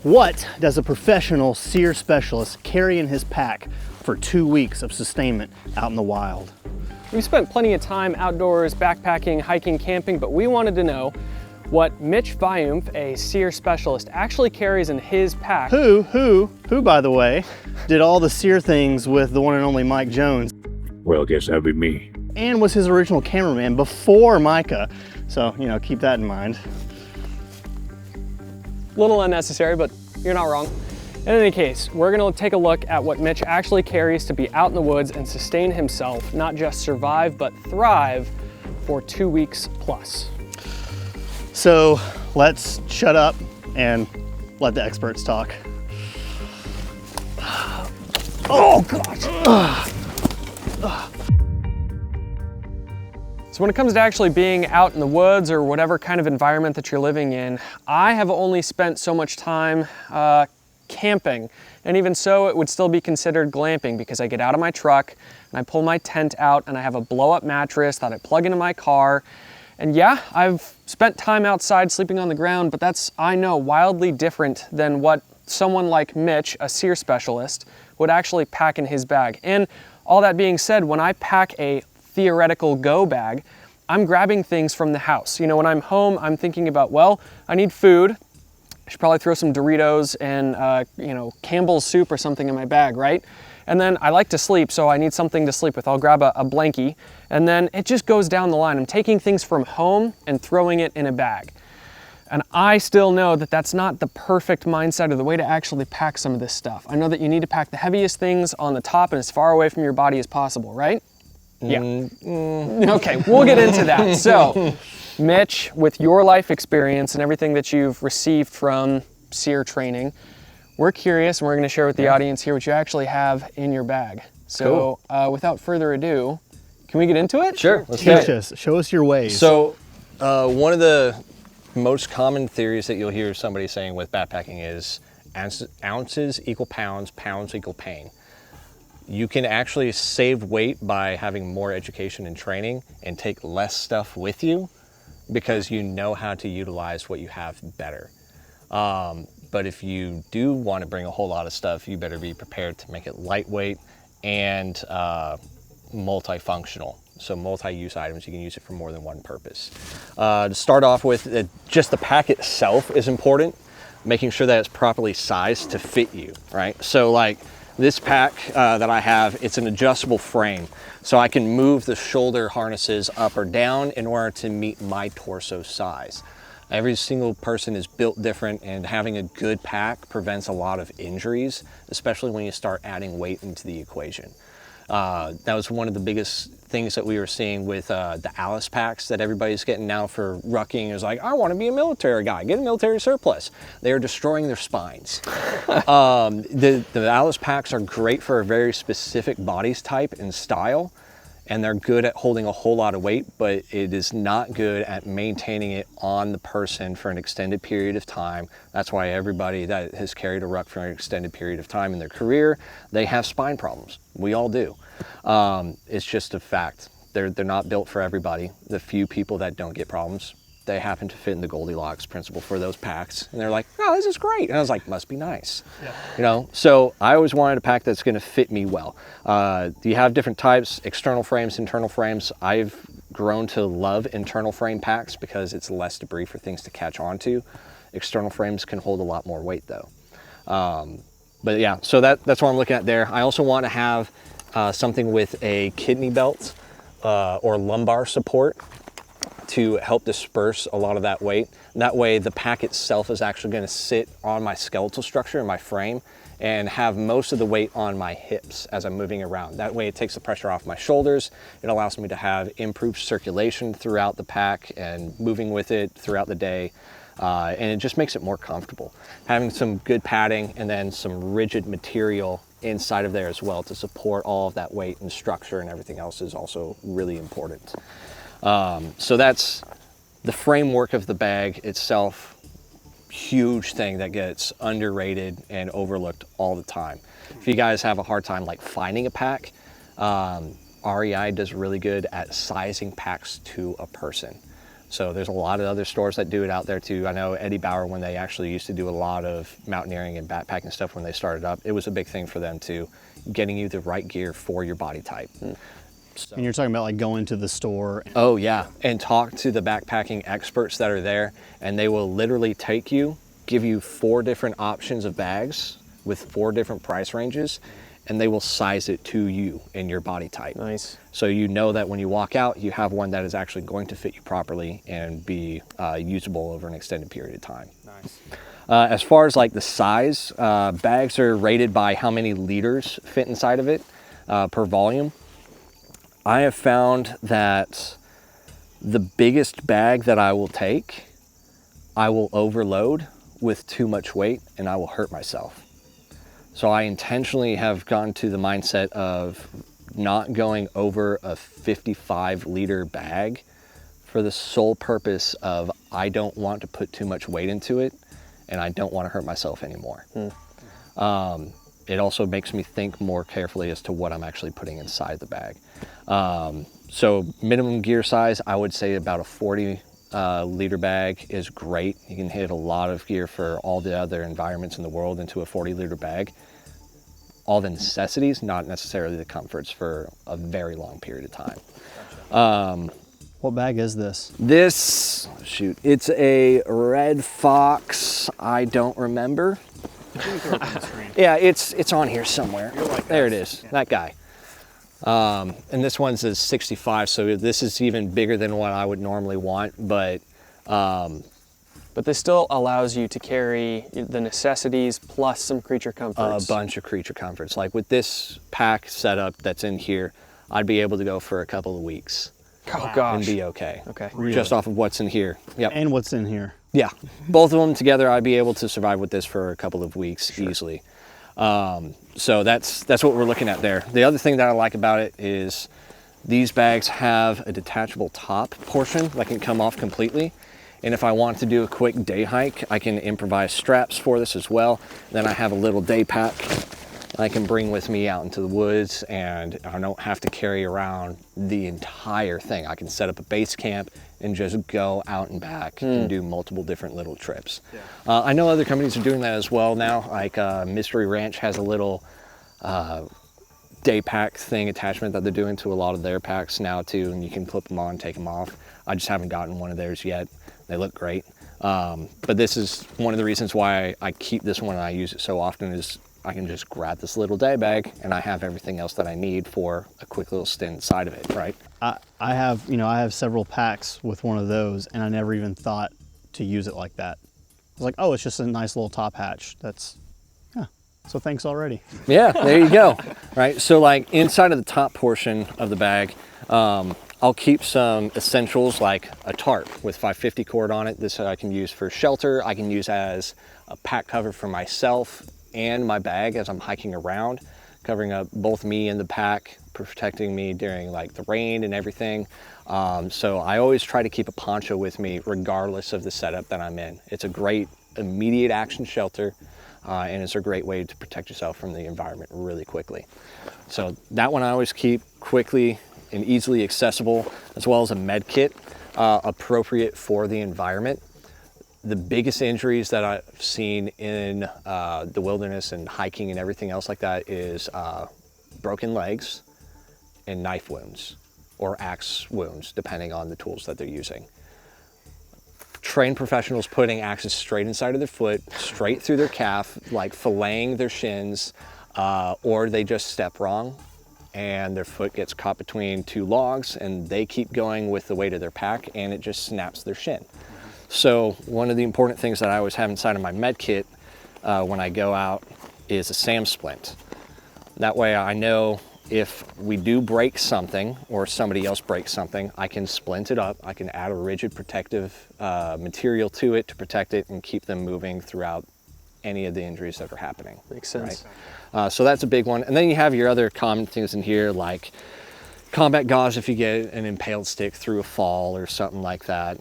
What does a professional SERE specialist carry in his pack for 2 weeks of sustainment out in the wild? We've spent plenty of time outdoors, backpacking, hiking, camping, but we wanted to know what Mitch Wiuff, a SERE specialist, actually carries in his pack. Who, by the way, did all the SERE things with the one and only Mike Jones. Well, I guess that'd be me. And was his original cameraman before Micah. So, you know, keep that in mind. A little unnecessary, but you're not wrong. In any case, we're gonna take a look at what Mitch actually carries to be out in the woods and sustain himself, not just survive, but thrive for 2 weeks plus. So let's shut up and let the experts talk. Oh gosh. So when it comes to actually being out in the woods or whatever kind of environment that you're living in, I have only spent so much time camping. And even so, it would still be considered glamping because I get out of my truck and I pull my tent out and I have a blow up mattress that I plug into my car. And yeah, I've spent time outside sleeping on the ground, but that's, I know, wildly different than what someone like Mitch, a SERE specialist, would actually pack in his bag. And all that being said, when I pack a theoretical go bag, I'm grabbing things from the house. You know, when I'm home, I'm thinking about, well, I need food. I should probably throw some Doritos and, you know, Campbell's soup or something in my bag, right? And then I like to sleep, so I need something to sleep with. I'll grab a blankie, and then it just goes down the line. I'm taking things from home and throwing it in a bag. And I still know that that's not the perfect mindset or the way to actually pack some of this stuff. I know that you need to pack the heaviest things on the top and as far away from your body as possible, right? Yeah. Okay, we'll get into that. So, Mitch, with your life experience and everything that you've received from SERE training, we're curious and we're going to share with the audience here what you actually have in your bag. So, without further ado, can we get into it? Sure. Let's Teach us, show us your ways. So, one of the most common theories that you'll hear somebody saying with backpacking is ounces equal pounds, pounds equal pain. You can actually save weight by having more education and training and take less stuff with you because you know how to utilize what you have better. But if you do want to bring a whole lot of stuff, you better be prepared to make it lightweight and multifunctional. So multi-use items, you can use it for more than one purpose. To start off with, just the pack itself is important, making sure that it's properly sized to fit you, right? So like this pack that I have, it's an adjustable frame. So I can move the shoulder harnesses up or down in order to meet my torso size. Every single person is built different, and having a good pack prevents a lot of injuries, especially when you start adding weight into the equation. That was one of the biggest things that we were seeing with the Alice packs that everybody's getting now for rucking. Is like, I want to be a military guy, get a military surplus. They are destroying their spines. The Alice packs are great for a very specific body type and style, and they're good at holding a whole lot of weight, but it is not good at maintaining it on the person for an extended period of time. That's why everybody that has carried a ruck for an extended period of time in their career, they have spine problems. We all do. It's just a fact. They're not built for everybody. The few people that don't get problems, they happen to fit in the Goldilocks principle for those packs. And they're like, oh, this is great. And I was like, must be nice. Yeah. You know, so I always wanted a pack that's gonna fit me well. You have different types, external frames, internal frames. I've grown to love internal frame packs because it's less debris for things to catch onto. External frames can hold a lot more weight though. But yeah, so that's what I'm looking at there. I also want to have something with a kidney belt or lumbar support to help disperse a lot of that weight. That way the pack itself is actually going to sit on my skeletal structure in my frame and have most of the weight on my hips as I'm moving around. That way it takes the pressure off my shoulders. It allows me to have improved circulation throughout the pack and moving with it throughout the day. And it just makes it more comfortable. Having some good padding and then some rigid material inside of there as well to support all of that weight and structure and everything else is also really important. So that's the framework of the bag itself. Huge thing that gets underrated and overlooked all the time. If you guys have a hard time like finding a pack, REI does really good at sizing packs to a person. So there's a lot of other stores that do it out there too. I know Eddie Baer, when they actually used to do a lot of mountaineering and backpacking stuff when they started up, it was a big thing for them too, getting you the right gear for your body type. And you're talking about like going to the store. Oh yeah, and talk to the backpacking experts that are there, and they will literally take you, give you 4 different options of bags with 4 different price ranges, and they will size it to you and your body type. Nice. So you know that when you walk out, you have one that is actually going to fit you properly and be usable over an extended period of time. Nice. As far as like the size, bags are rated by how many liters fit inside of it per volume. I have found that the biggest bag that I will take, I will overload with too much weight and I will hurt myself. So I intentionally have gone to the mindset of not going over a 55-liter bag for the sole purpose of I don't want to put too much weight into it and I don't want to hurt myself anymore. It also makes me think more carefully as to what I'm actually putting inside the bag. So minimum gear size, I would say about a 40-liter bag is great. You can hit a lot of gear for all the other environments in the world into a 40-liter bag. All the necessities, not necessarily the comforts for a very long period of time. What bag is this? This, shoot, it's a Red Fox, I don't remember. Yeah, it's on here somewhere. There it is, that guy. And this one's a 65, so this is even bigger than what I would normally want, but this still allows you to carry the necessities plus some creature comforts. a bunch of creature comforts. Like with this pack setup that's in here, I'd be able to go for a couple of weeks. Oh gosh. And be okay. Okay. Just off of what's in here. Yep. And what's in here? Yeah, both of them together, I'd be able to survive with this for a couple of weeks easily. So that's what we're looking at there. The other thing that I like about it is these bags have a detachable top portion that can come off completely. And if I want to do a quick day hike, I can improvise straps for this as well. Then I have a little day pack I can bring with me out into the woods, and I don't have to carry around the entire thing. I can set up a base camp and just go out and back and do multiple different little trips. Yeah. I know other companies are doing that as well now. Like Mystery Ranch has a little day pack thing attachment that they're doing to a lot of their packs now too, and you can flip them on, take them off. I just haven't gotten one of theirs yet. They look great. But this is one of the reasons why I keep this one and I use it so often is I can just grab this little day bag and I have everything else that I need for a quick little stint inside of it, right? I have several packs with one of those, and I never even thought to use it like that. I was like, oh, it's just a nice little top hatch. So thanks already. Yeah, there you go. Right, so like inside of the top portion of the bag, I'll keep some essentials like a tarp with 550 cord on it. This I can use for shelter. I can use as a pack cover for myself and my bag as I'm hiking around, covering up both me and the pack, protecting me during like the rain and everything. So I always try to keep a poncho with me regardless of the setup that I'm in. It's a great immediate action shelter, and it's a great way to protect yourself from the environment really quickly. So that one I always keep quickly and easily accessible, as well as a med kit appropriate for the environment. The biggest injuries that I've seen in the wilderness and hiking and everything else like that is broken legs and knife wounds or axe wounds, depending on the tools that they're using. Trained professionals putting axes straight inside of their foot, straight through their calf, like filleting their shins, or they just step wrong and their foot gets caught between 2 logs and they keep going with the weight of their pack and it just snaps their shin. So one of the important things that I always have inside of my med kit when I go out is a SAM splint. That way I know if we do break something or somebody else breaks something, I can splint it up. I can add a rigid protective material to it to protect it and keep them moving throughout any of the injuries that are happening. Makes sense. Right? So that's a big one. And then you have your other common things in here like combat gauze if you get an impaled stick through a fall or something like that.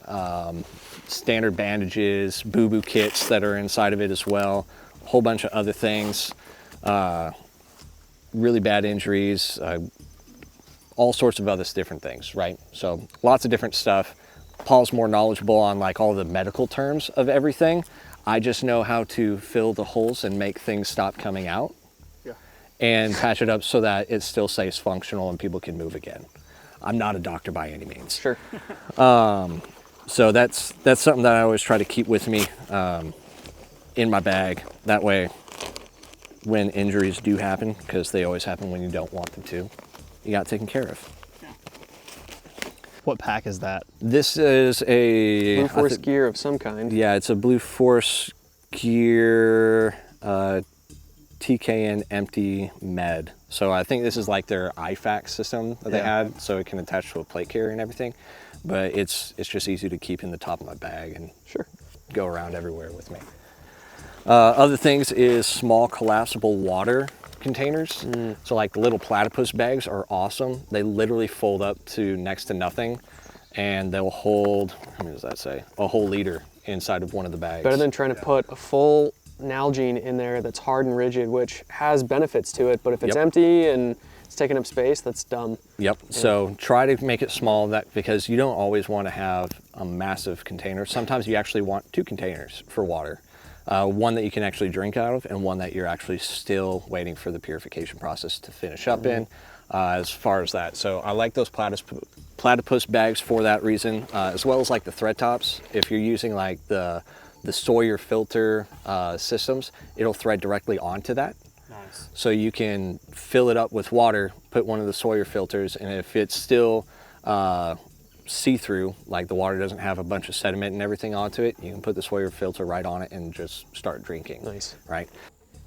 Standard bandages, boo-boo kits that are inside of it as well. A whole bunch of other things. Really bad injuries, all sorts of other different things, right? So lots of different stuff. Paul's more knowledgeable on like all the medical terms of everything. I just know how to fill the holes and make things stop coming out. Yeah. And patch it up so that it still stays functional and people can move again. I'm not a doctor by any means. Sure. So that's something that I always try to keep with me in my bag. That way, when injuries do happen, because they always happen when you don't want them to, you got it taken care of. What pack is that? This is a Blue Force gear of some kind. Yeah, it's a Blue Force gear TKN empty med. So I think this is like their IFAC system that they had, so it can attach to a plate carrier and everything. But it's just easy to keep in the top of my bag and go around everywhere with me. Other things is small collapsible water containers. So like the little platypus bags are awesome. They literally fold up to next to nothing, and they'll hold, how many does that say? A whole liter inside of one of the bags. Better than trying to put a full Nalgene in there that's hard and rigid, which has benefits to it, but if it's empty and it's taking up space, that's dumb. Yep. So try to make it small, that because you don't always want to have a massive container. Sometimes you actually want 2 containers for water. One that you can actually drink out of and one that you're actually still waiting for the purification process to finish up in, as far as that. So I like those platypus bags for that reason, as well as like the thread tops. If you're using like the SERE filter systems, it'll thread directly onto that. Nice. So you can fill it up with water, put one of the SERE filters, and if it's still see-through, like the water doesn't have a bunch of sediment and everything onto it, you can put the SERE filter right on it and just start drinking. Nice. Right?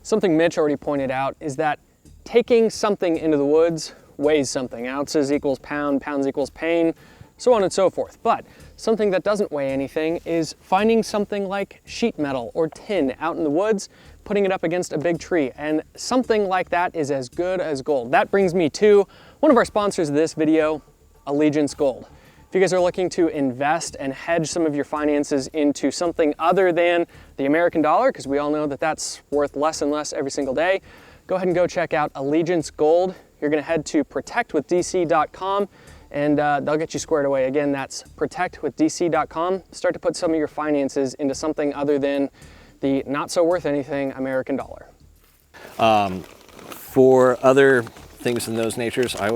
Something Mitch already pointed out is that taking something into the woods weighs something. Ounces equals pound, pounds equals pain, so on and so forth. But something that doesn't weigh anything is finding something like sheet metal or tin out in the woods, putting it up against a big tree, and something like that is as good as gold. That brings me to one of our sponsors of this video, Allegiance Gold. If you guys are looking to invest and hedge some of your finances into something other than the American dollar, because we all know that that's worth less and less every single day, go ahead and go check out Allegiance Gold. You're gonna head to protectwithdc.com and they'll get you squared away. Again, that's protectwithdc.com. Start to put some of your finances into something other than the not so worth anything American dollar. For other things in those natures, I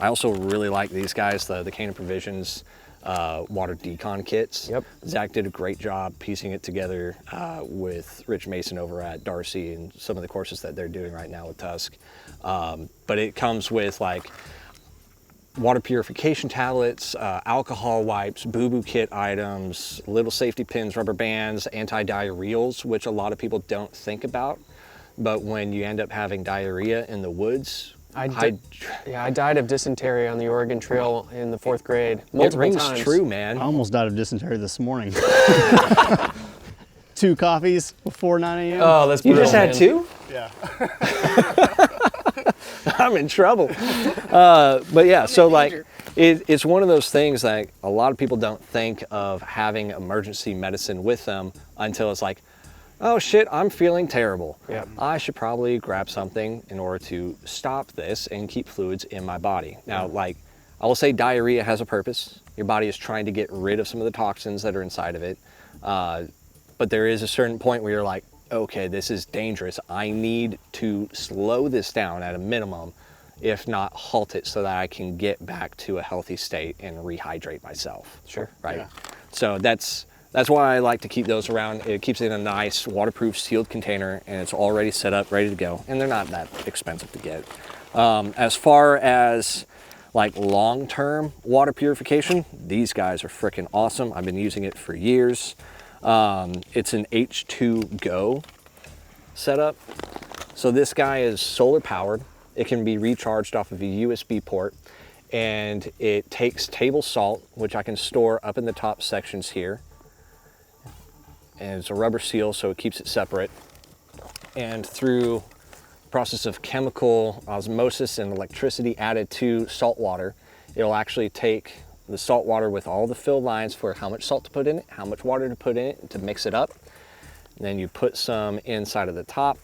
also really like these guys, the Canaan Provisions water decon kits. Yep. Zach did a great job piecing it together with Rich Mason over at Darcy and some of the courses that they're doing right now with Tusk. But it comes with like water purification tablets, alcohol wipes, boo-boo kit items, little safety pins, rubber bands, anti-diarrheals, which a lot of people don't think about. But when you end up having diarrhea in the woods, I died of dysentery on the Oregon Trail in the 4th grade. It rings times. true, man. I almost died of dysentery this morning. 2 coffees before 9 a.m. Oh, that's You brutal, just had man. 2? Yeah. I'm in trouble. But yeah, so like it's one of those things that a lot of people don't think of having emergency medicine with them until it's like, oh shit, I'm feeling terrible. Yep. I should probably grab something in order to stop this and keep fluids in my body. Now, like, I will say diarrhea has a purpose. Your body is trying to get rid of some of the toxins that are inside of it. But there is a certain point where you're like, okay, this is dangerous. I need to slow this down at a minimum, if not halt it, so that I can get back to a healthy state and rehydrate myself. Sure. Right? Yeah. So that's why I like to keep those around. It keeps it in a nice waterproof sealed container, and it's already set up, ready to go. And they're not that expensive to get. As far as like long-term water purification, these guys are freaking awesome. I've been using it for years. It's an H2Go setup. So this guy is solar powered. It can be recharged off of a USB port, and it takes table salt, which I can store up in the top sections here. And it's a rubber seal, so it keeps it separate. And through the process of chemical osmosis and electricity added to salt water, it'll actually take the salt water with all the fill lines for how much salt to put in it, how much water to put in it to mix it up. And then you put some inside of the top.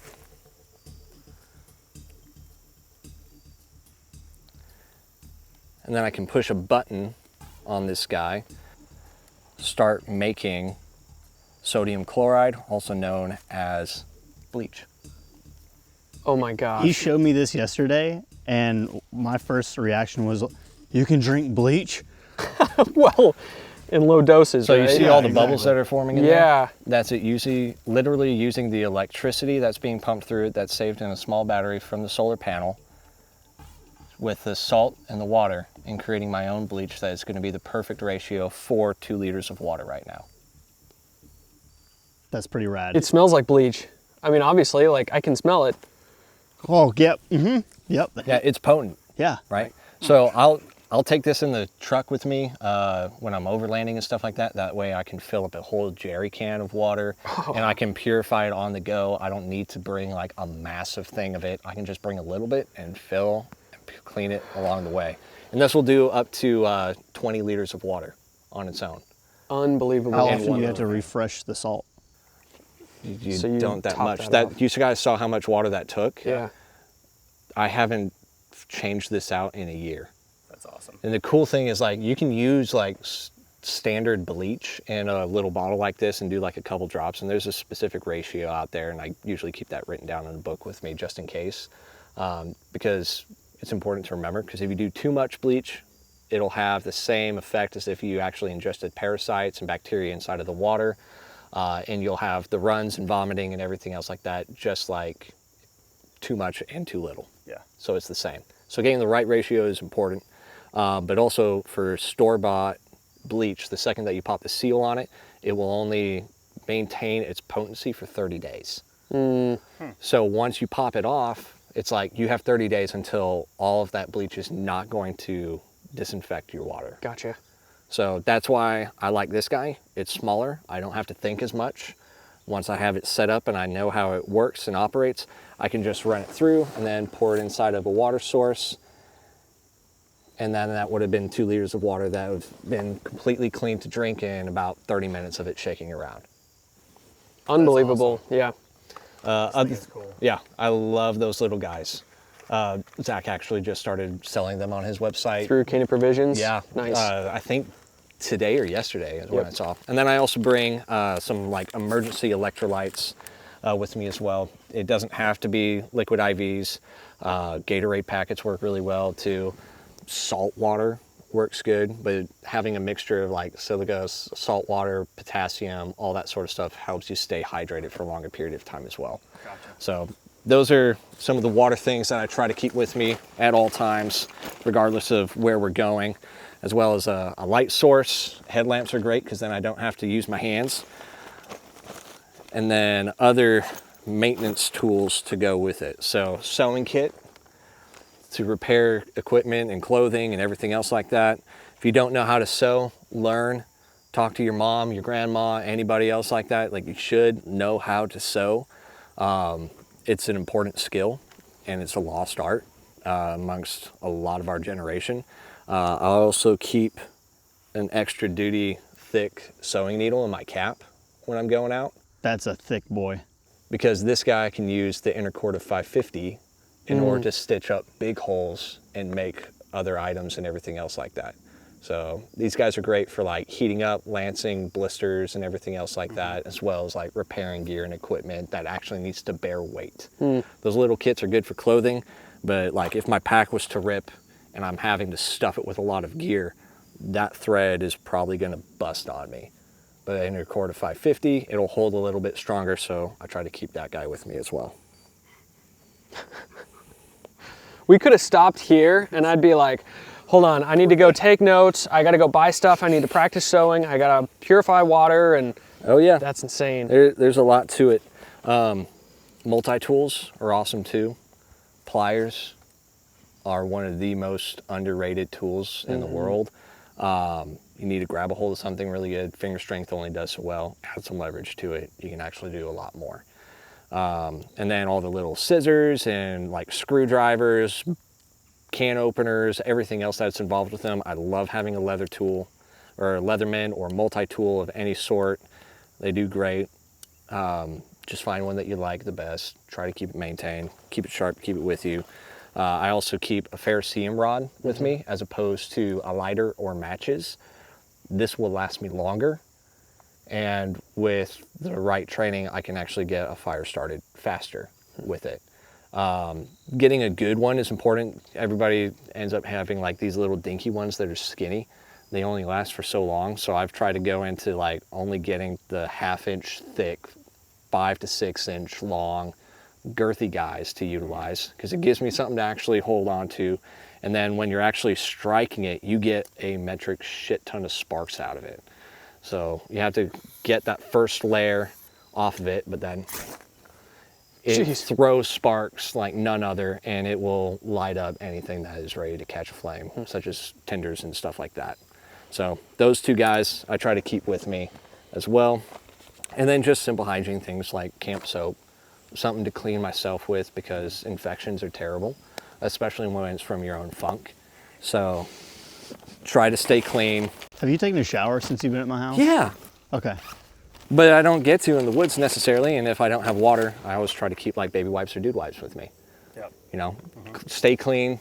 And then I can push a button on this guy, start making sodium chloride, also known as bleach. Oh my gosh. He showed me this yesterday, and my first reaction was, you can drink bleach? Well, in low doses, So right? you see all the bubbles that are forming in there? Yeah. That's it, literally using the electricity that's being pumped through it that's saved in a small battery from the solar panel with the salt and the water and creating my own bleach that is going to be the perfect ratio for 2 liters of water right now. That's pretty rad. It smells like bleach. I mean, obviously, like I can smell it. Oh, yep. Yep. Yeah, it's potent, Yeah. right? So I'll take this in the truck with me when I'm overlanding and stuff like that. That way I can fill up a whole jerry can of water and I can purify it on the go. I don't need to bring like a massive thing of it. I can just bring a little bit and fill and clean it along the way. And this will do up to 20 liters of water on its own. Unbelievable. How often do you have to refresh the salt? You So you don't that top much. that off. You guys saw how much water that took? Yeah. I haven't changed this out in a year. That's awesome. And the cool thing is like you can use like standard bleach in a little bottle like this and do like a couple drops, and there's a specific ratio out there, and I usually keep that written down in a book with me just in case, because it's important to remember, because if you do too much bleach, it'll have the same effect as if you actually ingested parasites and bacteria inside of the water, and you'll have the runs and vomiting and everything else like that, just like too much and too little. Yeah. So it's the same. So getting the right ratio is important, but also for store-bought bleach, the second that you pop the seal on it, it will only maintain its potency for 30 days. So once you pop it off, it's like you have 30 days until all of that bleach is not going to disinfect your water. Gotcha. So that's why I like this guy. It's smaller. I don't have to think as much. Once I have it set up and I know how it works and operates, I can just run it through and then pour it inside of a water source. And then that would have been 2 liters of water that would have been completely clean to drink in about 30 minutes of it shaking around. Unbelievable. Yeah. Cool. Yeah, I love those little guys. Zach actually just started selling them on his website. Through Candy Provisions. Yeah, Nice. I think today or yesterday is when Yep. it's off. And then I also bring some like emergency electrolytes with me as well. It doesn't have to be liquid IVs. Gatorade packets work really well too. Salt water works good, but having a mixture of like silica, salt water, potassium, all that sort of stuff helps you stay hydrated for a longer period of time as well. Gotcha. So those are some of the water things that I try to keep with me at all times, regardless of where we're going, as well as a light source. Headlamps are great because then I don't have to use my hands. And then other maintenance tools to go with it. So sewing kit to repair equipment and clothing and everything else like that. If you don't know how to sew, learn. Talk to your mom, your grandma, anybody else like that. Like, you should know how to sew. It's an important skill, and it's a lost art amongst a lot of our generation. I also keep an extra duty thick sewing needle in my cap when I'm going out, That's a thick boy. because this guy can use the inner cord of 550 in order to stitch up big holes and make other items and everything else like that. So these guys are great for like heating up, lancing, blisters, and everything else like that, as well as like repairing gear and equipment that actually needs to bear weight. Those little kits are good for clothing, but like if my pack was to rip and I'm having to stuff it with a lot of gear, that thread is probably gonna bust on me. But in a cord of 550, it'll hold a little bit stronger, so I try to keep that guy with me as well. We could have stopped here and I'd be like, hold on, I need to go take notes. I got to go buy stuff. I need to practice sewing. I got to purify water, and Oh yeah, that's insane. there's a lot to it. Multi-tools are awesome too. Pliers are one of the most underrated tools in the world. You need to grab a hold of something really good. Finger strength only does so well. Add some leverage to it, you can actually do a lot more. And then all the little scissors and like screwdrivers, can openers, everything else that's involved with them. I love having a leather tool or a Leatherman or multi-tool of any sort. They do great. Just find one that you like the best. Try to keep it maintained, keep it sharp, keep it with you. I also keep a ferrocerium rod with me as opposed to a lighter or matches. This will last me longer And with the right training, I can actually get a fire started faster with it. Getting a good one is important. Everybody ends up having like these little dinky ones that are skinny. They only last for so long. So I've tried to go into like only getting the 1/2 inch thick, 5 to 6 inch long, girthy guys to utilize, because it gives me something to actually hold on to. And then when you're actually striking it, you get a metric shit ton of sparks out of it. So you have to get that first layer off of it, but then it throws sparks like none other, and it will light up anything that is ready to catch a flame, such as tinders and stuff like that. So those 2 guys I try to keep with me as well. And then just simple hygiene things like camp soap, something to clean myself with, because infections are terrible, especially when it's from your own funk. So try to stay clean. Have you taken a shower since you've been at my house? Yeah. Okay. But I don't get to in the woods necessarily, and if I don't have water, I always try to keep like baby wipes or dude wipes with me. Yep. You know, stay clean,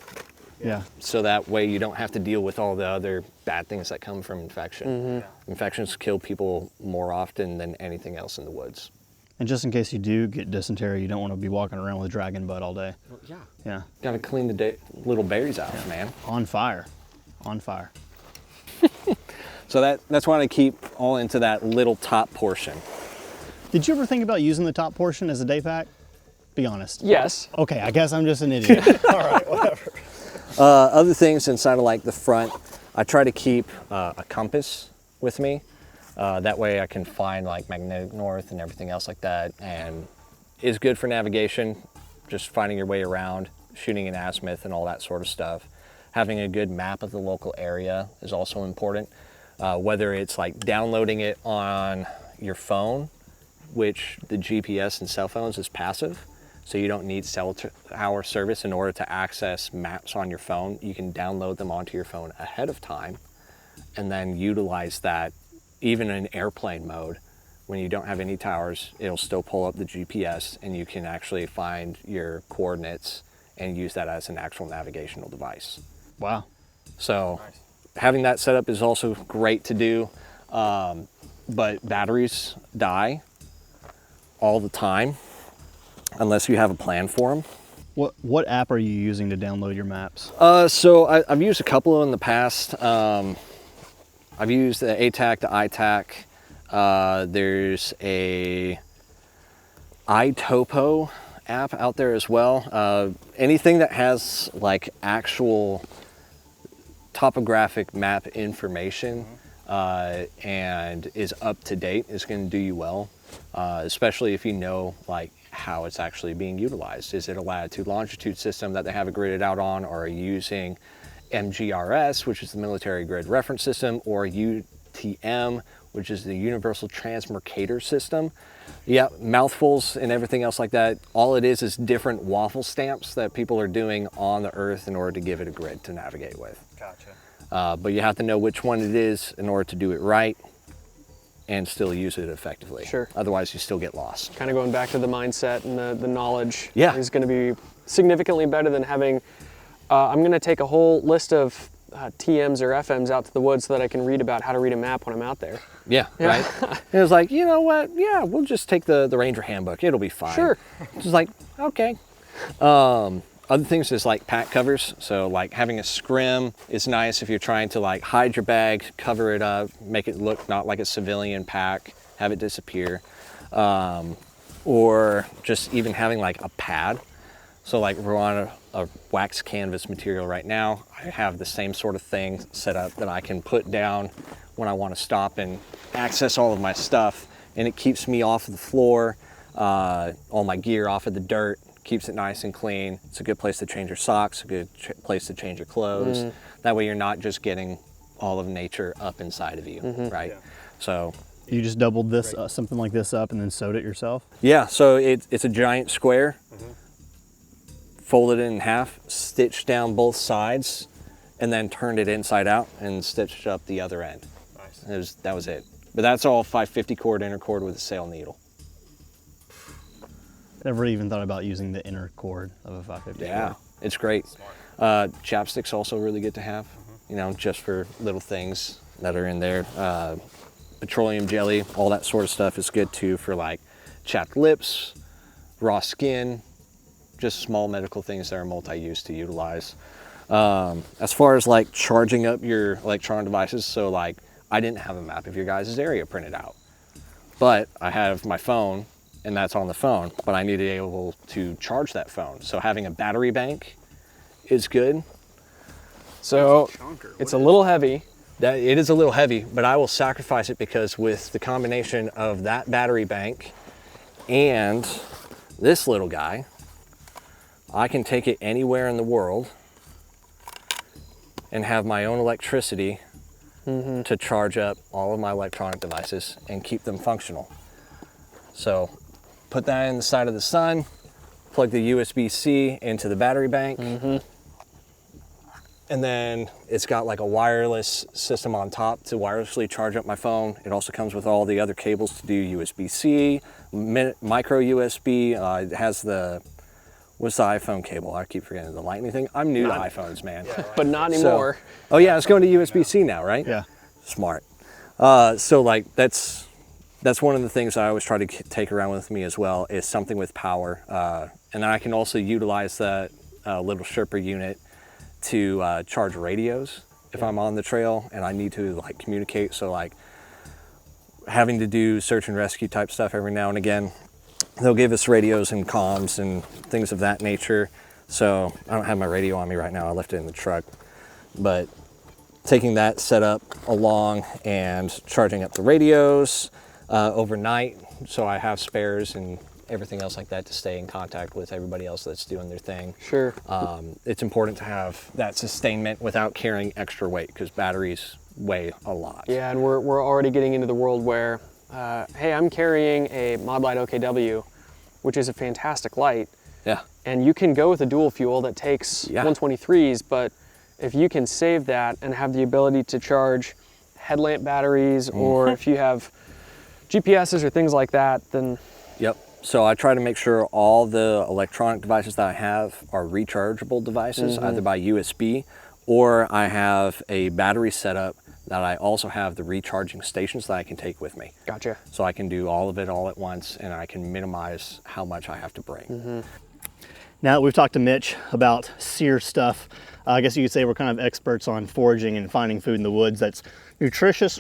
Yeah. so that way you don't have to deal with all the other bad things that come from infection. Infections kill people more often than anything else in the woods. And just in case you do get dysentery, you don't want to be walking around with dragon butt all day. Yeah. Yeah. Got to clean the little berries out, man. On fire. On fire. So that's why I keep all into that little top portion. Did you ever think about using the top portion as a day pack? Be honest. Yes. Okay, I guess I'm just an idiot. All right, whatever. Other things inside of like the front, I try to keep a compass with me. That way I can find like magnetic north and everything else like that, and is good for navigation, just finding your way around, shooting an azimuth and all that sort of stuff. Having a good map of the local area is also important, whether it's like downloading it on your phone, which the GPS and cell phones is passive, so you don't need cell tower service in order to access maps on your phone. You can download them onto your phone ahead of time and then utilize that even in airplane mode. When you don't have any towers, it'll still pull up the GPS, and you can actually find your coordinates and use that as an actual navigational device. Wow. So having that set up is also great to do, but batteries die all the time unless you have a plan for them. What app are you using to download your maps? So I've used a couple in the past. I've used the ATAC, the ITAC. There's a iTopo app out there as well. Anything that has like actual topographic map information and is up to date is going to do you well, especially if you know like how it's actually being utilized. Is it a latitude longitude system that they have it gridded out on, or are you using MGRS, which is the military grid reference system, or UTM, which is the universal transmercator system? Yeah, mouthfuls and everything else like that. All it is different waffle stamps that people are doing on the earth in order to give it a grid to navigate with. Gotcha. But you have to know which one it is in order to do it right and still use it effectively. Sure. Otherwise you still get lost. Kind of going back to the mindset and the knowledge Yeah. is going to be significantly better than having, I'm going to take a whole list of TMs or FMs out to the woods so that I can read about how to read a map when I'm out there. Yeah, right? It was like, you know what? Yeah, we'll just take the Ranger handbook. It'll be fine. Sure. Just like, okay. Other things is like pack covers. So like having a scrim is nice if you're trying to like hide your bag, cover it up, make it look not like a civilian pack, have it disappear. Or just even having like a pad. So like we're on a wax canvas material right now. I have the same sort of thing set up that I can put down when I want to stop and access all of my stuff, and it keeps me off of the floor, all my gear off of the dirt, keeps it nice and clean. It's a good place to change your socks, a good place to change your clothes. That way you're not just getting all of nature up inside of you, right? Yeah. So You just doubled this, something like this up and then sewed it yourself? yeah, so it's a giant square, folded it in half, stitched down both sides, and then turned it inside out and stitched up the other end. Nice. That was it. But that's all 550 cord inner cord with a sail needle. Never even thought about using the inner cord of a 550 Yeah, cord. it's great. Chapstick's also really good to have, you know, just for little things that are in there. petroleum jelly, all that sort of stuff is good too for like chapped lips, raw skin, just small medical things that are multi-use to utilize. As far as like charging up your electronic devices, so like I didn't have a map of your guys' area printed out, but I have my phone and that's on the phone, but I need to be able to charge that phone. So having a battery bank is good. So it's a little heavy. That it is a little heavy, but I will sacrifice it because with the combination of that battery bank and this little guy, I can take it anywhere in the world and have my own electricity to charge up all of my electronic devices and keep them functional. So put that in the side of the sun, plug the USB-C into the battery bank, and then it's got like a wireless system on top to wirelessly charge up my phone. It also comes with all the other cables to do USB-C, micro USB. It has the, what's the iPhone cable? I keep forgetting the lightning thing. I'm new to iPhones, man. But not anymore. Oh yeah, it's going to USB-C now, right? Yeah. Smart. So like that's one of the things I always try to take around with me as well, is something with power. And then I can also utilize that little Sherpa unit to charge radios if I'm on the trail and I need to like communicate. So like having to do search and rescue type stuff every now and again, they'll give us radios and comms and things of that nature. So I don't have my radio on me right now. I left it in the truck, but taking that setup along and charging up the radios overnight, so I have spares and everything else like that to stay in contact with everybody else that's doing their thing. Sure. It's important to have that sustainment without carrying extra weight, because batteries weigh a lot. Yeah, and we're already getting into the world where, hey, I'm carrying a Mod Light OKW, which is a fantastic light. Yeah. And you can go with a dual fuel that takes 123s, but if you can save that and have the ability to charge headlamp batteries, or if you have GPSs or things like that, then... Yep. So I try to make sure all the electronic devices that I have are rechargeable devices, either by USB, or I have a battery setup that I also have the recharging stations that I can take with me. Gotcha. So I can do all of it all at once, and I can minimize how much I have to bring. Now that we've talked to Mitch about SERE stuff, I guess you could say we're kind of experts on foraging and finding food in the woods that's nutritious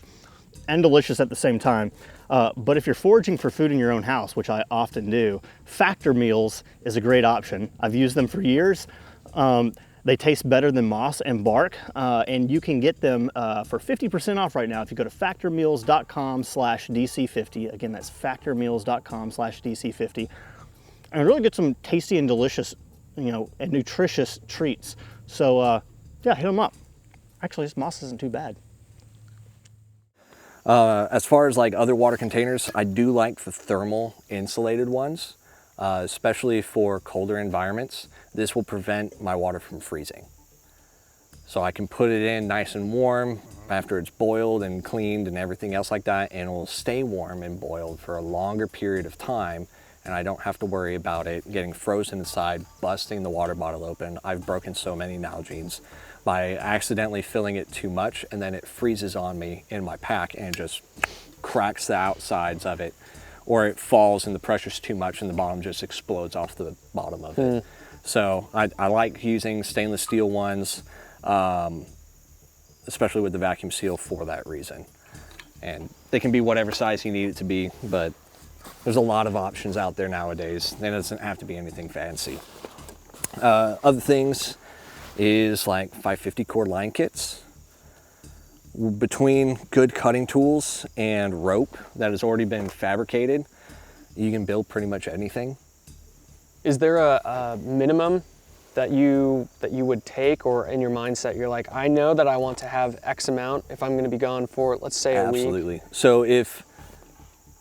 and delicious at the same time. But if you're foraging for food in your own house, which I often do, Factor meals is a great option. I've used them for years. They taste better than moss and bark, and you can get them for 50% off right now if you go to factormeals.com/DC50. Again, that's factormeals.com/DC50. And really get some tasty and delicious, and nutritious treats. So yeah, hit them up. Actually, this moss isn't too bad. As far as like other water containers, I do like the thermal insulated ones, especially for colder environments. This will prevent my water from freezing. So I can put it in nice and warm after it's boiled and cleaned and everything else like that, and it will stay warm and boiled for a longer period of time, and I don't have to worry about it getting frozen inside, busting the water bottle open. I've broken so many Nalgene's by accidentally filling it too much, and then it freezes on me in my pack and just cracks the outsides of it, or it falls and the pressure's too much and the bottom just explodes off the bottom of it. So I like using stainless steel ones, especially with the vacuum seal, for that reason. And they can be whatever size you need it to be, but there's a lot of options out there nowadays. It doesn't have to be anything fancy. Other things is like 550 cord line kits. Between good cutting tools and rope that has already been fabricated, you can build pretty much anything. Is there a minimum that you would take, or in your mindset you're like, I know that I want to have X amount if I'm going to be gone for, let's say, a week? Absolutely. So if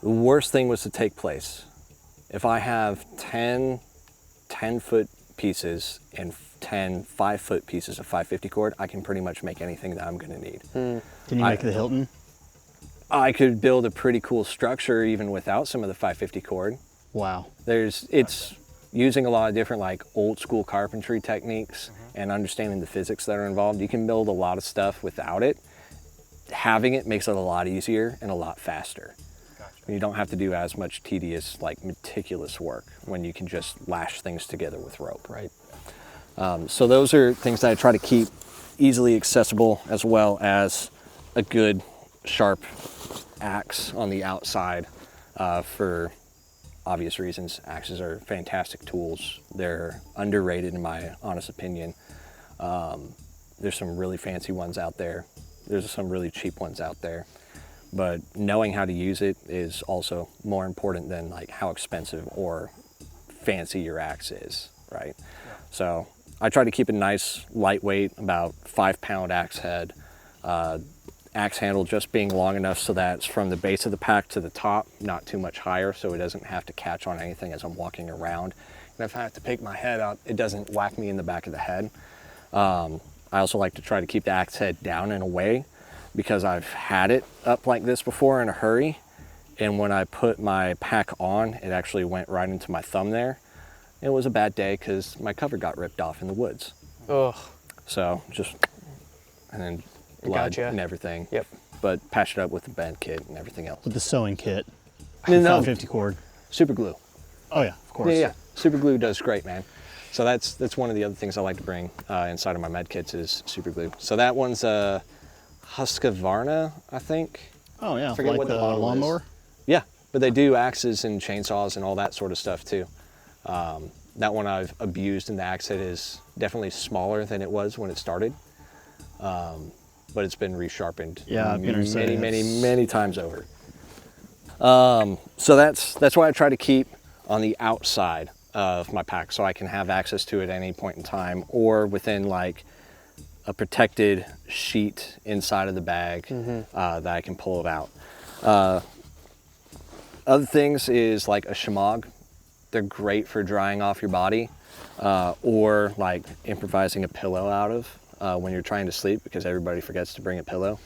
the worst thing was to take place, if I have 10 10-foot pieces and 10 5-foot pieces of 550 cord, I can pretty much make anything that I'm going to need. Can you make the Hilton? I could build a pretty cool structure even without some of the 550 cord. Wow. It's using a lot of different like old school carpentry techniques and understanding the physics that are involved. You can build a lot of stuff without it, having it makes it a lot easier and a lot faster. You don't have to do as much tedious, like meticulous work when you can just lash things together with rope. Right. So those are things that I try to keep easily accessible, as well as a good sharp axe on the outside. For obvious reasons, axes are fantastic tools. They're underrated in my honest opinion. There's some really fancy ones out there. There's some really cheap ones out there. But knowing how to use it is also more important than like how expensive or fancy your axe is, right? Yeah. So I try to keep it nice, lightweight, about 5-pound axe head. Axe handle just being long enough so that it's from the base of the pack to the top, not too much higher, so it doesn't have to catch on anything as I'm walking around. And if I have to pick my head up, it doesn't whack me in the back of the head. I also like to try to keep the axe head down and away, because I've had it up like this before in a hurry, and when I put my pack on, it actually went right into my thumb there. It was a bad day because my cover got ripped off in the woods. Ugh. So just, and then blood and everything. Yep. But patched it up with the bend kit and everything else. With the sewing kit. No. 550 cord. Super glue. Oh yeah, of course. Yeah. Super glue does great, man. So that's one of the other things I like to bring inside of my med kits is super glue. So that one's Husqvarna, I think. Oh yeah, Forget like what the model lawnmower? is. Yeah, but they do axes and chainsaws and all that sort of stuff too. That one I've abused, and the axe head is definitely smaller than it was when it started. But it's been resharpened many times over. So that's why I try to keep on the outside of my pack, so I can have access to it at any point in time, or within like a protected sheet inside of the bag that I can pull it out. Other things is like a shemagh. They're great for drying off your body, or like improvising a pillow out of when you're trying to sleep, because everybody forgets to bring a pillow.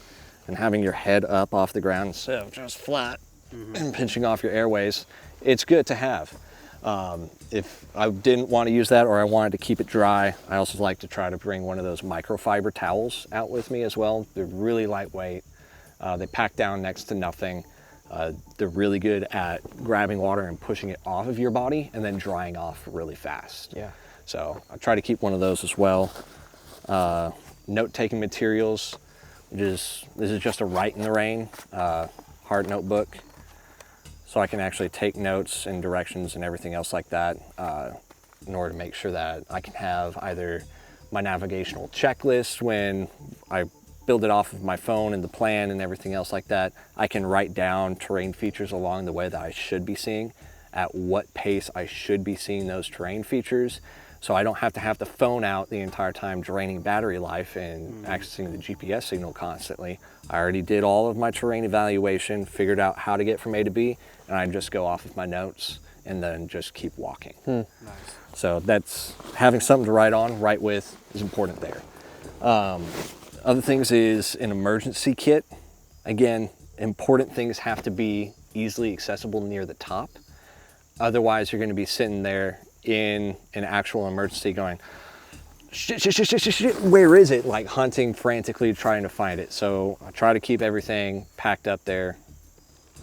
And having your head up off the ground instead of just flat and pinching off your airways, it's good to have. If I didn't want to use that, or I wanted to keep it dry, I also like to try to bring one of those microfiber towels out with me as well. They're really lightweight. They pack down next to nothing. They're really good at grabbing water and pushing it off of your body and then drying off really fast. Yeah. So I try to keep one of those as well. Note-taking materials, this is just a Write in the Rain hard notebook. So I can actually take notes and directions and everything else like that in order to make sure that I can have either my navigational checklist when I build it off of my phone and the plan and everything else like that. I can write down terrain features along the way that I should be seeing, at what pace I should be seeing those terrain features. So I don't have to have the phone out the entire time draining battery life and accessing the GPS signal constantly. I already did all of my terrain evaluation, figured out how to get from A to B, and I just go off of my notes and then just keep walking. Nice. So that's, having something to write with is important there. Other things is an emergency kit. Again, important things have to be easily accessible near the top. Otherwise, you're going to be sitting there in an actual emergency going, shit, where is it? Like hunting frantically, trying to find it. So I try to keep everything packed up there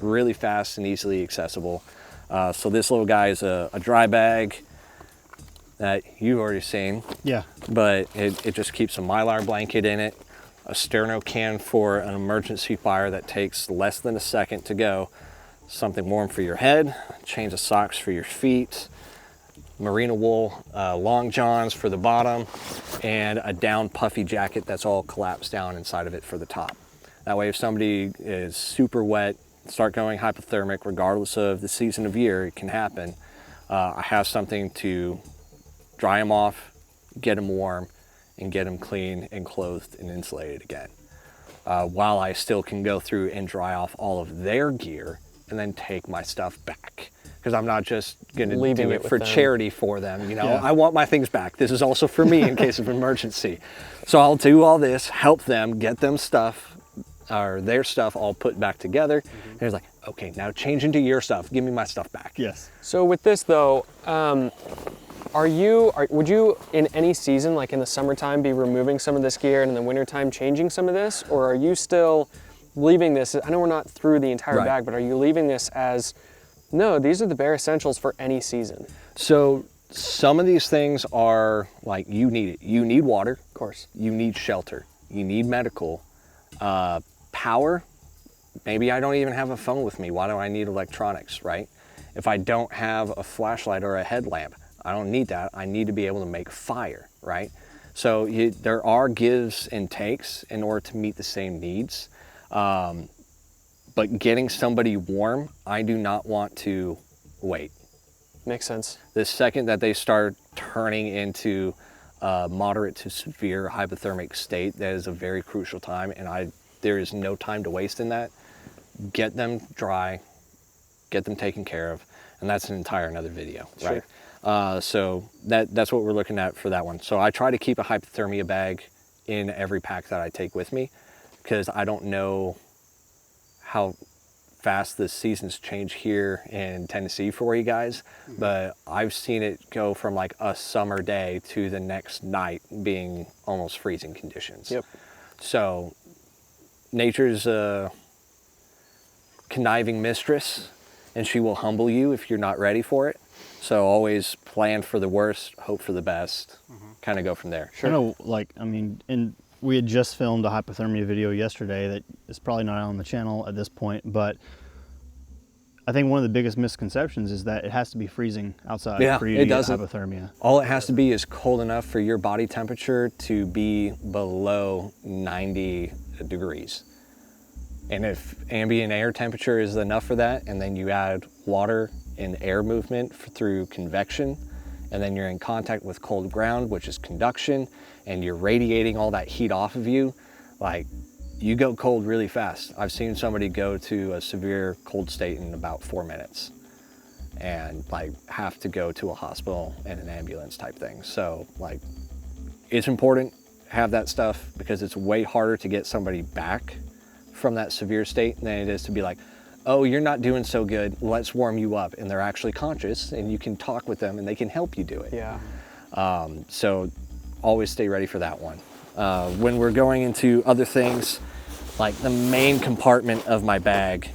really fast and easily accessible. So this little guy is a dry bag that you've already seen. Yeah. But it just keeps a Mylar blanket in it, a sterno can for an emergency fire that takes less than a second to go, something warm for your head, change of socks for your feet, merino wool long johns for the bottom, and a down puffy jacket that's all collapsed down inside of it for the top. That way if somebody is super wet, start going hypothermic, regardless of the season of year, it can happen. I have something to dry them off, get them warm, and get them clean and clothed and insulated again. While I still can go through and dry off all of their gear and then take my stuff back. Because I'm not just gonna do it for charity for them, you know? Yeah. I want my things back. This is also for me in case of emergency. So I'll do all this, help them, get them stuff, or their stuff all put back together. And it's like, okay, now change into your stuff. Give me my stuff back. Yes. So with this though, would you in any season, like in the summertime, be removing some of this gear and in the wintertime changing some of this? Or are you still leaving this, I know we're not through the entire Right. bag, but are you leaving this as, no, these are the bare essentials for any season? So some of these things are like, you need it. You need water. Of course. You need shelter. You need medical. Power. Maybe I don't even have a phone with me. Why do I need electronics, right? If I don't have a flashlight or a headlamp, I don't need that. I need to be able to make fire, right? So there are gives and takes in order to meet the same needs. But getting somebody warm, I do not want to wait. Makes sense. The second that they start turning into moderate to severe hypothermic state, that is a very crucial time, and there is no time to waste in that. Get them dry, get them taken care of, and that's an entire another video, right? So that's what we're looking at for that one. So I try to keep a hypothermia bag in every pack that I take with me, because I don't know how fast the seasons change here in Tennessee for you guys, but I've seen it go from like a summer day to the next night being almost freezing conditions. Yep. So nature's a conniving mistress, and she will humble you if you're not ready for it. So always plan for the worst, hope for the best, kind of go from there. I know, like, I mean, and we had just filmed a hypothermia video yesterday that is probably not on the channel at this point, but I think one of the biggest misconceptions is that it has to be freezing outside for you to get hypothermia. All it has to be is cold enough for your body temperature to be below 90 degrees. And if ambient air temperature is enough for that, and then you add water and air movement through convection, and then you're in contact with cold ground, which is conduction, and you're radiating all that heat off of you, like, you go cold really fast. I've seen somebody go to a severe cold state in about 4 minutes and like have to go to a hospital and an ambulance type thing. So like, it's important to have that stuff, because it's way harder to get somebody back from that severe state than it is to be like, oh, you're not doing so good, let's warm you up. And they're actually conscious, and you can talk with them and they can help you do it. Yeah. So always stay ready for that one. When we're going into other things, like the main compartment of my bag,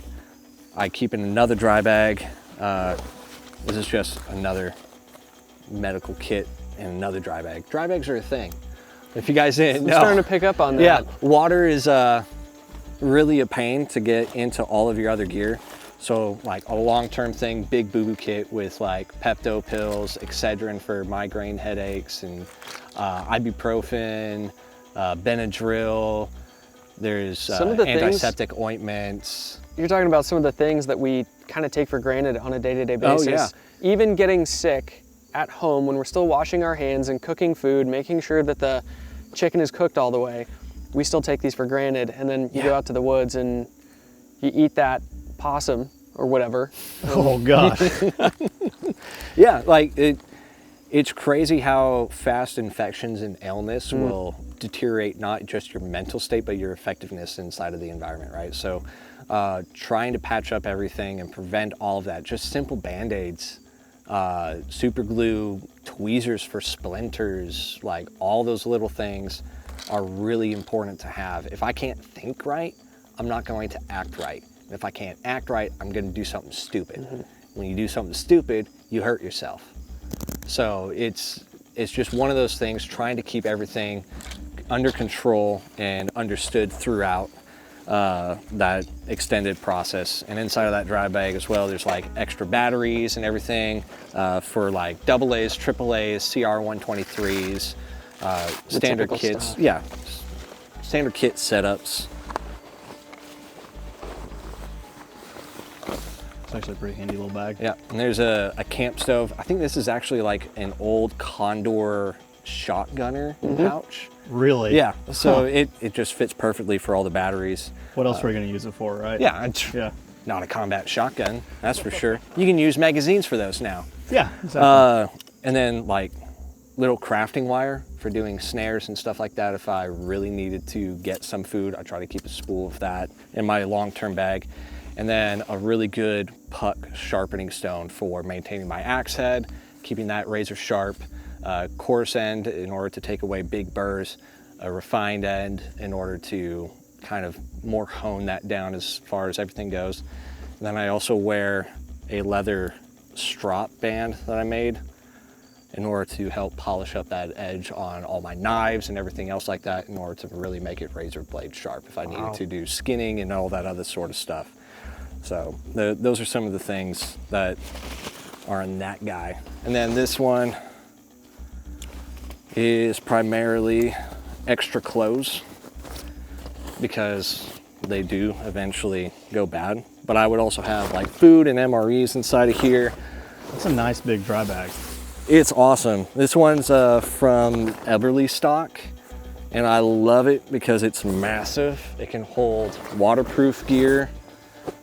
I keep in another dry bag. This is just another medical kit and another dry bag. Dry bags are a thing. If you guys didn't know. I'm starting to pick up on that. Yeah, water is really a pain to get into all of your other gear. So like a long-term thing, big boo-boo kit with like Pepto pills, Excedrin for migraine headaches, and ibuprofen, Benadryl. There's Some of the antiseptic ointments. You're talking about some of the things that we kind of take for granted on a day-to-day basis. Oh, yeah. Even getting sick at home when we're still washing our hands and cooking food, making sure that the chicken is cooked all the way, we still take these for granted. And then you go out to the woods and you eat that possum or whatever. Oh gosh. Yeah, like it's crazy how fast infections and illness will deteriorate not just your mental state, but your effectiveness inside of the environment, right? So trying to patch up everything and prevent all of that, just simple Band-Aids, super glue, tweezers for splinters, like all those little things are really important to have. If I can't think right, I'm not going to act right. And if I can't act right, I'm going to do something stupid. When you do something stupid, you hurt yourself. So it's just one of those things, trying to keep everything under control and understood throughout that extended process. And inside of that dry bag as well, there's like extra batteries and everything for like AA's, AAA's, CR123s, standard kits. Stuff. Yeah, standard kit setups. It's actually a pretty handy little bag. Yeah, and there's a camp stove. I think this is actually like an old Condor shotgunner pouch. Really? Yeah, so it just fits perfully for all the batteries. What else were you going to use it for, right? Yeah, it's Yeah. not a combat shotgun, that's for sure. You can use magazines for those now. Yeah, exactly. And then like little crafting wire for doing snares and stuff like that. If I really needed to get some food, I try to keep a spool of that in my long-term bag. And then a really good puck sharpening stone for maintaining my axe head, keeping that razor sharp, coarse end in order to take away big burrs, a refined end in order to kind of more hone that down as far as everything goes. And then I also wear a leather strop band that I made in order to help polish up that edge on all my knives and everything else like that, in order to really make it razor blade sharp if I needed to do skinning and all that other sort of stuff. So those are some of the things that are in that guy. And then this one is primarily extra clothes, because they do eventually go bad. But I would also have like food and MREs inside of here. That's a nice big dry bag. It's awesome. This one's from Everly stock, and I love it because it's massive. It can hold waterproof gear,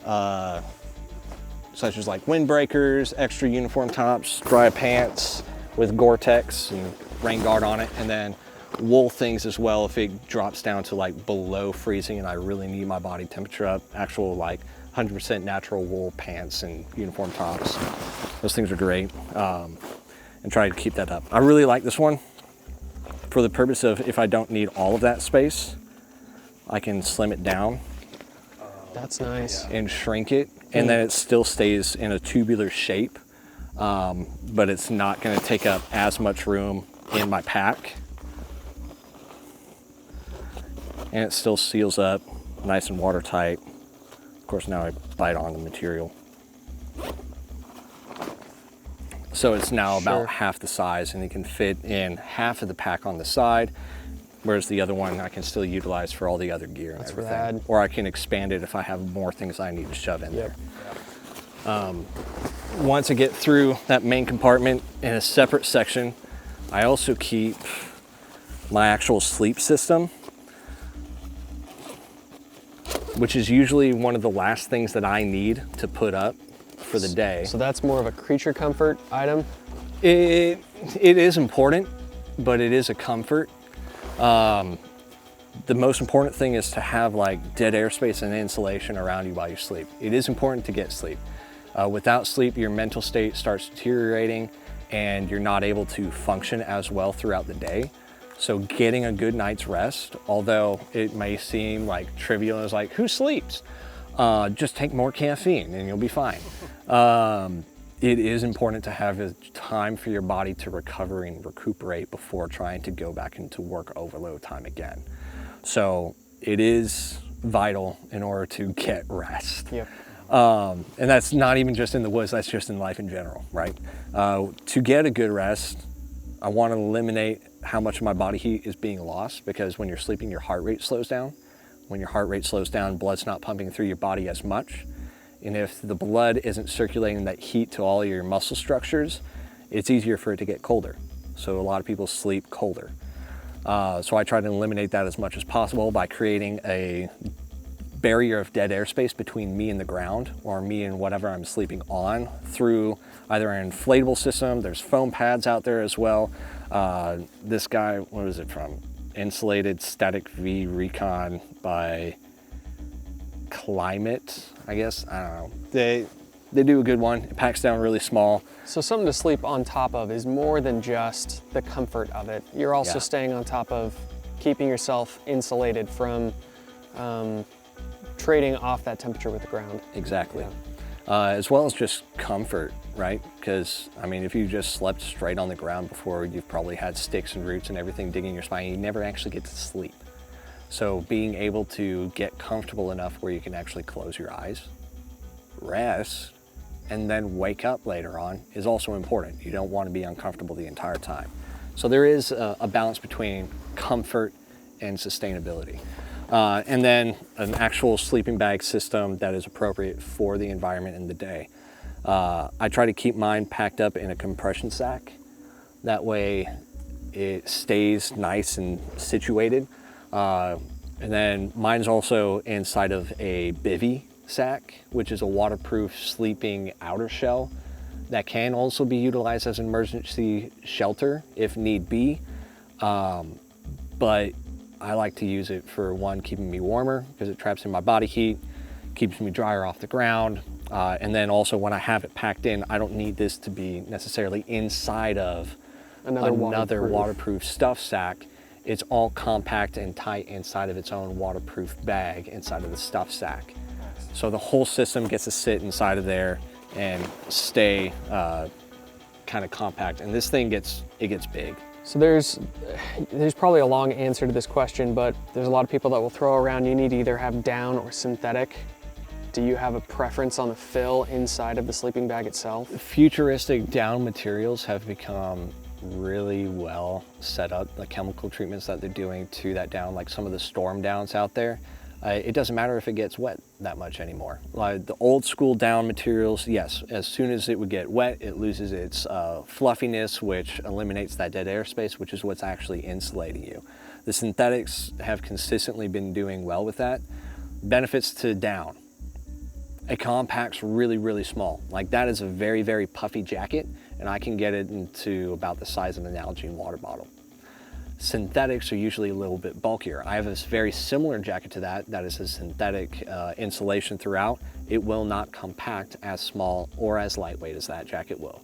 such as like windbreakers, extra uniform tops, dry pants with Gore-Tex and rain guard on it, and then wool things as well if it drops down to like below freezing and I really need my body temperature up. Actual like 100% natural wool pants and uniform tops. Those things are great. And try to keep that up. I really like this one for the purpose of if I don't need all of that space, I can slim it down. That's nice. And shrink it, and then it still stays in a tubular shape, but it's not going to take up as much room in my pack. And it still seals up nice and watertight. Of course, now I bite on the material. So it's now about half the size, and it can fit in half of the pack on the side, whereas the other one I can still utilize for all the other gear and everything. Rad. Or I can expand it if I have more things I need to shove in there. Once I get through that main compartment in a separate section, I also keep my actual sleep system, which is usually one of the last things that I need to put up for the day. So that's more of a creature comfort item? It is important, but it is a comfort. The most important thing is to have like dead airspace and insulation around you while you sleep. It is important to get sleep. Without sleep, your mental state starts deteriorating and you're not able to function as well throughout the day. So getting a good night's rest, although it may seem like trivial, is like, who sleeps? Just take more caffeine and you'll be fine. It is important to have a time for your body to recover and recuperate before trying to go back into work overload time again. So it is vital in order to get rest. Yep. And that's not even just in the woods, that's just in life in general, right? To get a good rest, I want to eliminate how much of my body heat is being lost, because when you're sleeping, your heart rate slows down. When your heart rate slows down, blood's not pumping through your body as much. And if the blood isn't circulating that heat to all your muscle structures, it's easier for it to get colder. So a lot of people sleep colder. So I try to eliminate that as much as possible by creating a barrier of dead airspace between me and the ground, or me and whatever I'm sleeping on, through either an inflatable system. There's foam pads out there as well. This guy, what is it from? Insulated Static V Recon by Climate, I guess. I don't know. They do a good one. It packs down really small. So something to sleep on top of is more than just the comfort of it. You're also staying on top of keeping yourself insulated from trading off that temperature with the ground. Exactly. As well as just comfort, right? Because, I mean, if you just slept straight on the ground before, you've probably had sticks and roots and everything digging your spine. You never actually get to sleep. So being able to get comfortable enough where you can actually close your eyes, rest, and then wake up later on is also important. You don't want to be uncomfortable the entire time. So there is a balance between comfort and sustainability. And then an actual sleeping bag system that is appropriate for the environment in the day. I try to keep mine packed up in a compression sack. That way it stays nice and situated. And then mine's also inside of a bivy sack, which is a waterproof sleeping outer shell that can also be utilized as an emergency shelter if need be. But I like to use it for, one, keeping me warmer because it traps in my body heat, keeps me drier off the ground. And then also when I have it packed in, I don't need this to be necessarily inside of another waterproof stuff sack. It's all compact and tight inside of its own waterproof bag inside of the stuff sack. So the whole system gets to sit inside of there and stay kind of compact. And this thing gets big. So there's probably a long answer to this question, but there's a lot of people that will throw around you need to either have down or synthetic. Do you have a preference on the fill inside of the sleeping bag itself? Futuristic down materials have become really well set up, the chemical treatments that they're doing to that down, like some of the storm downs out there. It doesn't matter if it gets wet that much anymore. Like the old school down materials, yes, as soon as it would get wet, it loses its fluffiness, which eliminates that dead air space, which is what's actually insulating you. The synthetics have consistently been doing well with that. Benefits to down. It compacts really, really small. Like that is a very, very puffy jacket, and I can get it into about the size of an Nalgene water bottle. Synthetics are usually a little bit bulkier. I have a very similar jacket to that is a synthetic insulation throughout. It will not compact as small or as lightweight as that jacket will.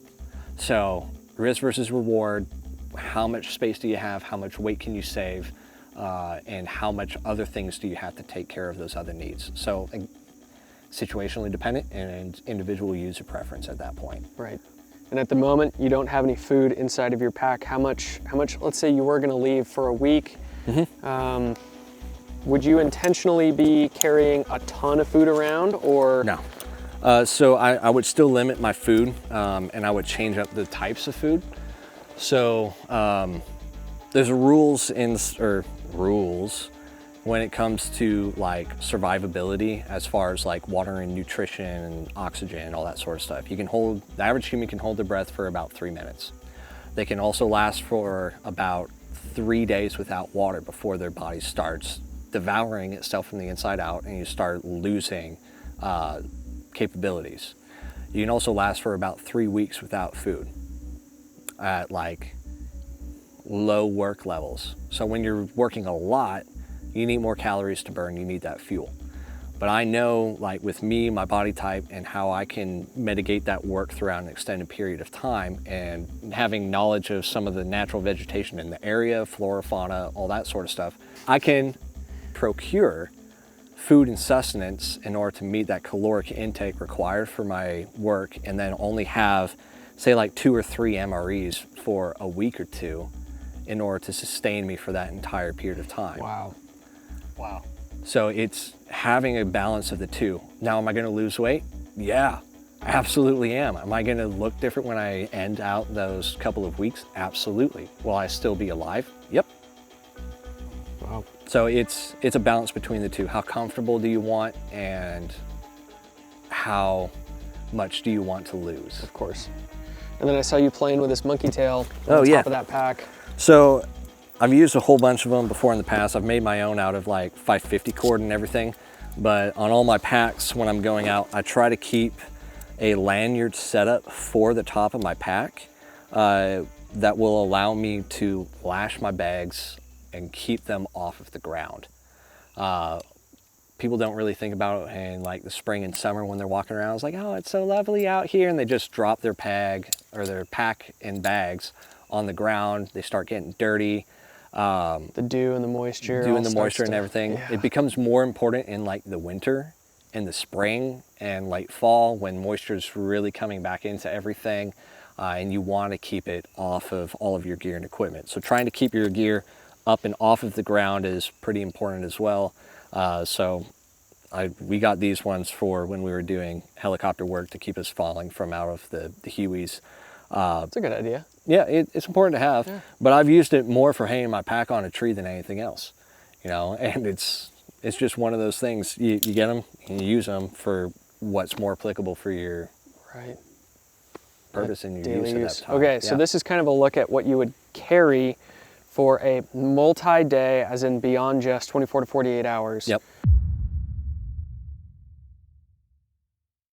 So risk versus reward, how much space do you have, how much weight can you save, and how much other things do you have to take care of those other needs. So situationally dependent and individual user preference at that point. Right. And at the moment, you don't have any food inside of your pack. How much, let's say you were gonna leave for a week, would you intentionally be carrying a ton of food around, or? No. So I would still limit my food, and I would change up the types of food. So there's rules when it comes to like survivability as far as like water and nutrition and oxygen and all that sort of stuff. The average human can hold their breath for about 3 minutes. They can also last for about 3 days without water before their body starts devouring itself from the inside out and you start losing capabilities. You can also last for about 3 weeks without food at like low work levels. So when you're working a lot, you need more calories to burn, you need that fuel. But I know, like with me, my body type, and how I can mitigate that work throughout an extended period of time, and having knowledge of some of the natural vegetation in the area, flora, fauna, all that sort of stuff, I can procure food and sustenance in order to meet that caloric intake required for my work, and then only have, say, like 2 or 3 MREs for a week or two in order to sustain me for that entire period of time. Wow. Wow. So it's having a balance of the two. Now, am I gonna lose weight? Yeah, I absolutely am. Am I gonna look different when I end out those couple of weeks? Absolutely. Will I still be alive? Yep. Wow. So it's a balance between the two. How comfortable do you want, and how much do you want to lose? Of course. And then I saw you playing with this monkey tail on top of that pack. So I've used a whole bunch of them before in the past. I've made my own out of like 550 cord and everything. But on all my packs, when I'm going out, I try to keep a lanyard setup for the top of my pack that will allow me to lash my bags and keep them off of the ground. People don't really think about it in like the spring and summer when they're walking around. It's like, oh, it's so lovely out here. And they just drop their pack and bags on the ground. They start getting dirty. The dew and the moisture. And everything. Yeah. It becomes more important in like the winter and the spring and late fall when moisture is really coming back into everything, and you want to keep it off of all of your gear and equipment. So trying to keep your gear up and off of the ground is pretty important as well. We got these ones for when we were doing helicopter work to keep us falling from out of the Hueys. That's a good idea. Yeah, it's important to have, but I've used it more for hanging my pack on a tree than anything else, you know, and it's just one of those things. You get them and you use them for what's more applicable for your purpose and your use at that time. Okay, so this is kind of a look at what you would carry for a multi-day, as in beyond just 24 to 48 hours. Yep.